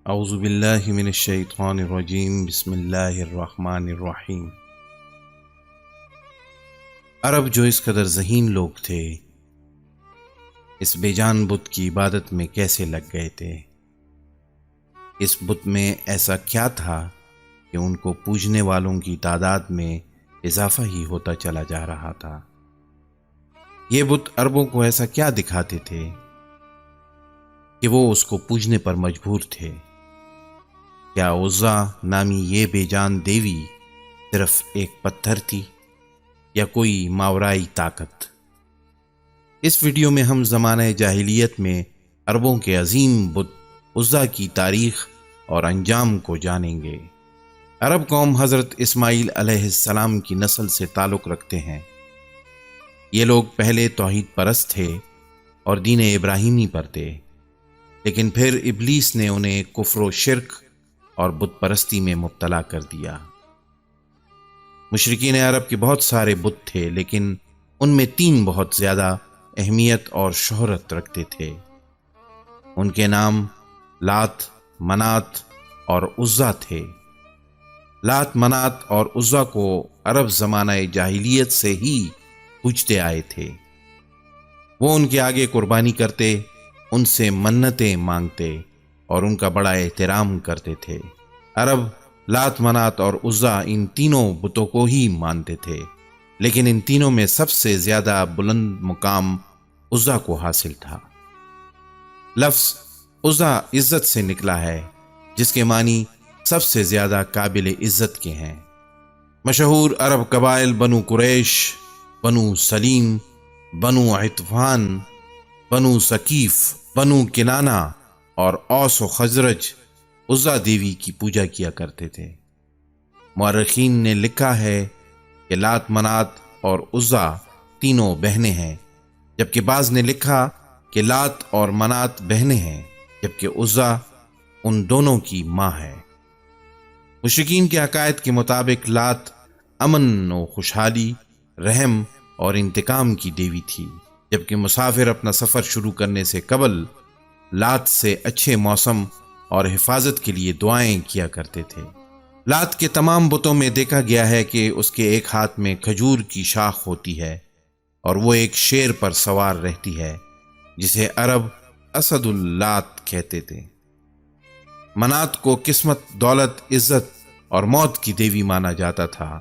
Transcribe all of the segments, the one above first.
اعوذ باللہ من الشیطان الرجیم بسم اللہ الرحمن الرحیم۔ عرب جو اس قدر ذہین لوگ تھے، اس بے جان بت کی عبادت میں کیسے لگ گئے تھے؟ اس بت میں ایسا کیا تھا کہ ان کو پوجنے والوں کی تعداد میں اضافہ ہی ہوتا چلا جا رہا تھا؟ یہ بت عربوں کو ایسا کیا دکھاتے تھے کہ وہ اس کو پوجنے پر مجبور تھے؟ کیا عزا نامی یہ بے جان دیوی صرف ایک پتھر تھی یا کوئی ماورائی طاقت؟ اس ویڈیو میں ہم زمانہ جاہلیت میں عربوں کے عظیم بت عزا کی تاریخ اور انجام کو جانیں گے۔ عرب قوم حضرت اسماعیل علیہ السلام کی نسل سے تعلق رکھتے ہیں۔ یہ لوگ پہلے توحید پرست تھے اور دین ابراہیمی پر تھے، لیکن پھر ابلیس نے انہیں کفر و شرک اور بت پرستی میں مبتلا کر دیا۔ مشرکین عرب کے بہت سارے بت تھے، لیکن ان میں 3 بہت زیادہ اہمیت اور شہرت رکھتے تھے۔ ان کے نام لات، منات اور عزا تھے۔ لات، منات اور عزا کو عرب زمانہ جاہلیت سے ہی پوجتے آئے تھے۔ وہ ان کے آگے قربانی کرتے، ان سے منتیں مانگتے اور ان کا بڑا احترام کرتے تھے۔ عرب لات، منات اور عزا ان تینوں بتوں کو ہی مانتے تھے، لیکن ان تینوں میں سب سے زیادہ بلند مقام عزا کو حاصل تھا۔ لفظ عزا عزت سے نکلا ہے، جس کے معنی سب سے زیادہ قابل عزت کے ہیں۔ مشہور عرب قبائل بنو قریش، بنو سلیم، بنو عطفان، بنو ثقیف، بنو کنانہ اور اوس و خزرج عزا دیوی کی پوجا کیا کرتے تھے۔ مورخین نے لکھا ہے کہ لات، منات اور عزا تینوں بہنیں ہیں، جبکہ بعض نے لکھا کہ لات اور منات بہنیں ہیں، جبکہ عزا ان دونوں کی ماں ہے۔ مشرکین کے عقائد کے مطابق لات امن و خوشحالی، رحم اور انتقام کی دیوی تھی، جبکہ مسافر اپنا سفر شروع کرنے سے قبل لات سے اچھے موسم اور حفاظت کے لیے دعائیں کیا کرتے تھے۔ لات کے تمام بتوں میں دیکھا گیا ہے کہ اس کے ایک ہاتھ میں کھجور کی شاخ ہوتی ہے اور وہ ایک شیر پر سوار رہتی ہے، جسے عرب اسد اللات کہتے تھے۔ منات کو قسمت، دولت، عزت اور موت کی دیوی مانا جاتا تھا،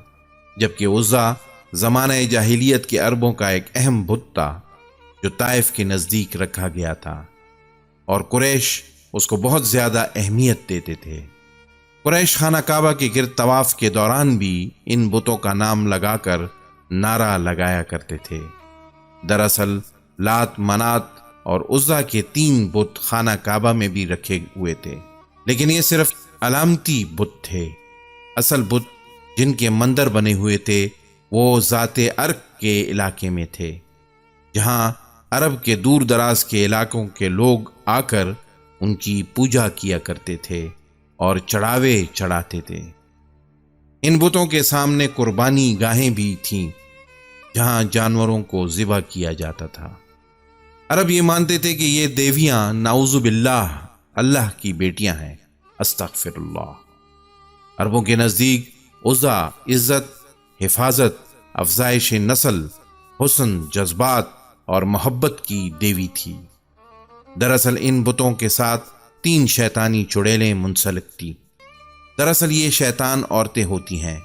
جبکہ عزا زمانہ جاہلیت کے عربوں کا ایک اہم بت تھا جو طائف کے نزدیک رکھا گیا تھا، اور قریش اس کو بہت زیادہ اہمیت دیتے تھے۔ قریش خانہ کعبہ کے گرد طواف کے دوران بھی ان بتوں کا نام لگا کر نعرہ لگایا کرتے تھے۔ دراصل لات، منات اور عزا کے 3 بت خانہ کعبہ میں بھی رکھے ہوئے تھے، لیکن یہ صرف علامتی بت تھے۔ اصل بت جن کے مندر بنے ہوئے تھے وہ ذات ارق کے علاقے میں تھے، جہاں عرب کے دور دراز کے علاقوں کے لوگ آ کر ان کی پوجا کیا کرتے تھے اور چڑھاوے چڑھاتے تھے۔ ان بتوں کے سامنے قربانی گاہیں بھی تھیں، جہاں جانوروں کو ذبح کیا جاتا تھا۔ عرب یہ مانتے تھے کہ یہ دیویاں نعوذ باللہ اللہ کی بیٹیاں ہیں، استغفر اللہ۔ عربوں کے نزدیک عزا عزت، حفاظت، افزائش نسل، حسن، جذبات اور محبت کی دیوی تھی۔ دراصل ان بتوں کے ساتھ 3 شیطانی چڑیلیں منسلک تھیں۔ دراصل یہ شیطان عورتیں ہوتی ہیں،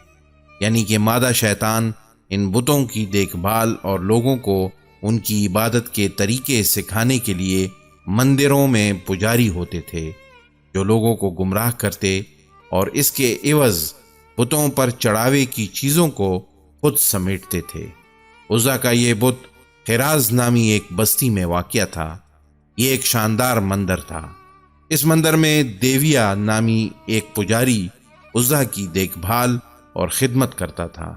یعنی کہ مادہ شیطان ان بتوں کی دیکھ بھال اور لوگوں کو ان کی عبادت کے طریقے سکھانے کے لیے مندروں میں پجاری ہوتے تھے، جو لوگوں کو گمراہ کرتے اور اس کے عوض بتوں پر چڑھاوے کی چیزوں کو خود سمیٹتے تھے۔ عزا کا یہ بت خراز نامی ایک بستی میں واقع تھا۔ یہ ایک شاندار مندر تھا۔ اس مندر میں دیویا نامی ایک پجاری عزا کی دیکھ بھال اور خدمت کرتا تھا۔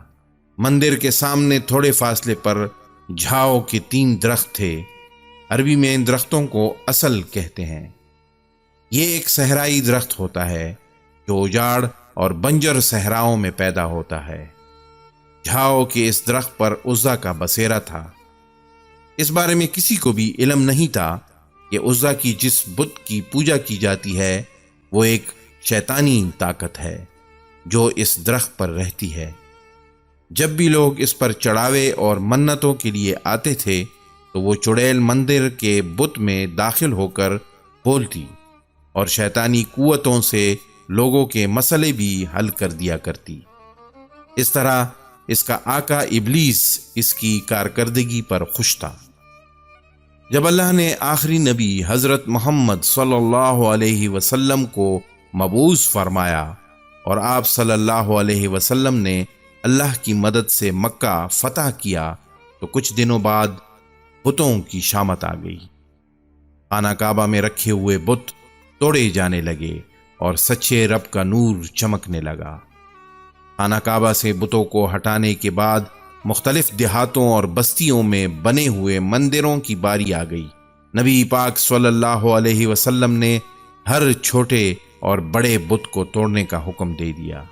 مندر کے سامنے تھوڑے فاصلے پر جھاؤ کے 3 درخت تھے۔ عربی میں ان درختوں کو اصل کہتے ہیں۔ یہ ایک صحرائی درخت ہوتا ہے جو اجاڑ اور بنجر صحراؤں میں پیدا ہوتا ہے۔ جھاؤ کے اس درخت پر عزا کا بسیرا تھا۔ اس بارے میں کسی کو بھی علم نہیں تھا کہ عزا کی جس بت کی پوجا کی جاتی ہے وہ ایک شیطانی طاقت ہے جو اس درخت پر رہتی ہے۔ جب بھی لوگ اس پر چڑھاوے اور منتوں کے لیے آتے تھے تو وہ چڑیل مندر کے بت میں داخل ہو کر بولتی اور شیطانی قوتوں سے لوگوں کے مسئلے بھی حل کر دیا کرتی۔ اس طرح اس کا آقا ابلیس اس کی کارکردگی پر خوش تھا۔ جب اللہ نے آخری نبی حضرت محمد صلی اللہ علیہ وسلم کو مبعوث فرمایا اور آپ صلی اللہ علیہ وسلم نے اللہ کی مدد سے مکہ فتح کیا تو کچھ دنوں بعد بتوں کی شامت آ گئی۔ خانہ کعبہ میں رکھے ہوئے بت توڑے جانے لگے اور سچے رب کا نور چمکنے لگا۔ خانہ کعبہ سے بتوں کو ہٹانے کے بعد مختلف دیہاتوں اور بستیوں میں بنے ہوئے مندروں کی باری آ گئی۔ نبی پاک صلی اللہ علیہ وسلم نے ہر چھوٹے اور بڑے بت کو توڑنے کا حکم دے دیا۔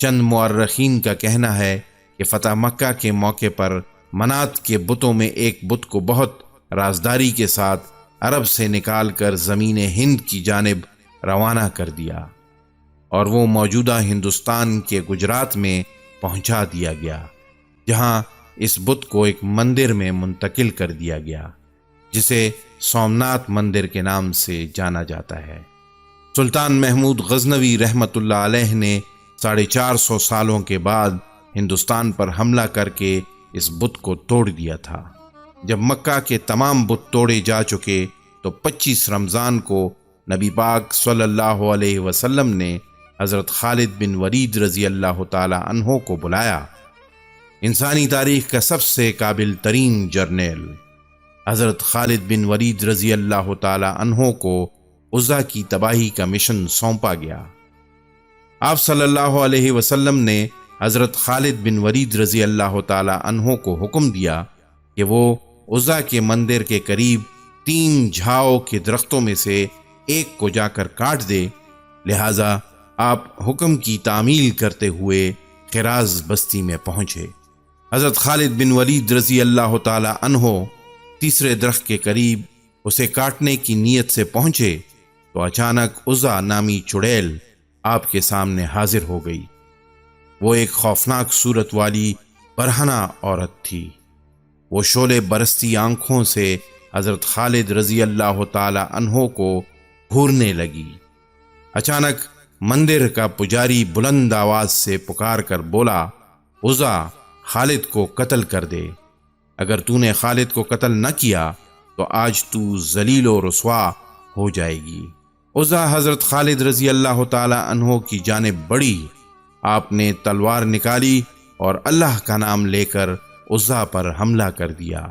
چند مورخین کا کہنا ہے کہ فتح مکہ کے موقع پر منات کے بتوں میں ایک بت کو بہت رازداری کے ساتھ عرب سے نکال کر زمین ہند کی جانب روانہ کر دیا اور وہ موجودہ ہندوستان کے گجرات میں پہنچا دیا گیا، جہاں اس بت کو ایک مندر میں منتقل کر دیا گیا جسے سومناتھ مندر کے نام سے جانا جاتا ہے۔ سلطان محمود غزنوی رحمۃ اللہ علیہ نے 450 سالوں کے بعد ہندوستان پر حملہ کر کے اس بت کو توڑ دیا تھا۔ جب مکہ کے تمام بت توڑے جا چکے تو 25 رمضان کو نبی پاک صلی اللہ علیہ وسلم نے حضرت خالد بن ولید رضی اللہ تعالی عنہ کو بلایا۔ انسانی تاریخ کا سب سے قابل ترین جرنیل حضرت خالد بن ولید رضی اللہ تعالی عنہ کو عزا کی تباہی کا مشن سونپا گیا۔ آپ صلی اللہ علیہ وسلم نے حضرت خالد بن ولید رضی اللہ تعالی عنہ کو حکم دیا کہ وہ عزا کے مندر کے قریب 3 جھاؤ کے درختوں میں سے ایک کو جا کر کاٹ دے، لہذا آپ حکم کی تعمیل کرتے ہوئے خراز بستی میں پہنچے۔ حضرت خالد بن ولید رضی اللہ تعالی عنہ تیسرے درخت کے قریب اسے کاٹنے کی نیت سے پہنچے تو اچانک عزا نامی چڑیل آپ کے سامنے حاضر ہو گئی۔ وہ ایک خوفناک صورت والی برہنہ عورت تھی۔ وہ شعلے برستی آنکھوں سے حضرت خالد رضی اللہ تعالی عنہ کو گھورنے لگی۔ اچانک مندر کا پجاری بلند آواز سے پکار کر بولا، عزا خالد کو قتل کر دے، اگر تو نے خالد کو قتل نہ کیا تو آج تو ذلیل و رسوا ہو جائے گی۔ عزا حضرت خالد رضی اللہ تعالی عنہ کی جانب بڑھی، آپ نے تلوار نکالی اور اللہ کا نام لے کر عزا پر حملہ کر دیا۔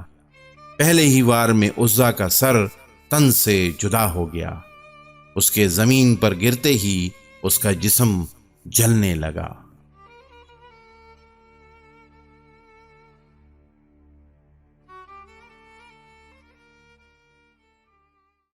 پہلے ہی وار میں عزا کا سر تن سے جدا ہو گیا۔ اس کے زمین پر گرتے ہی اس کا جسم جلنے لگا۔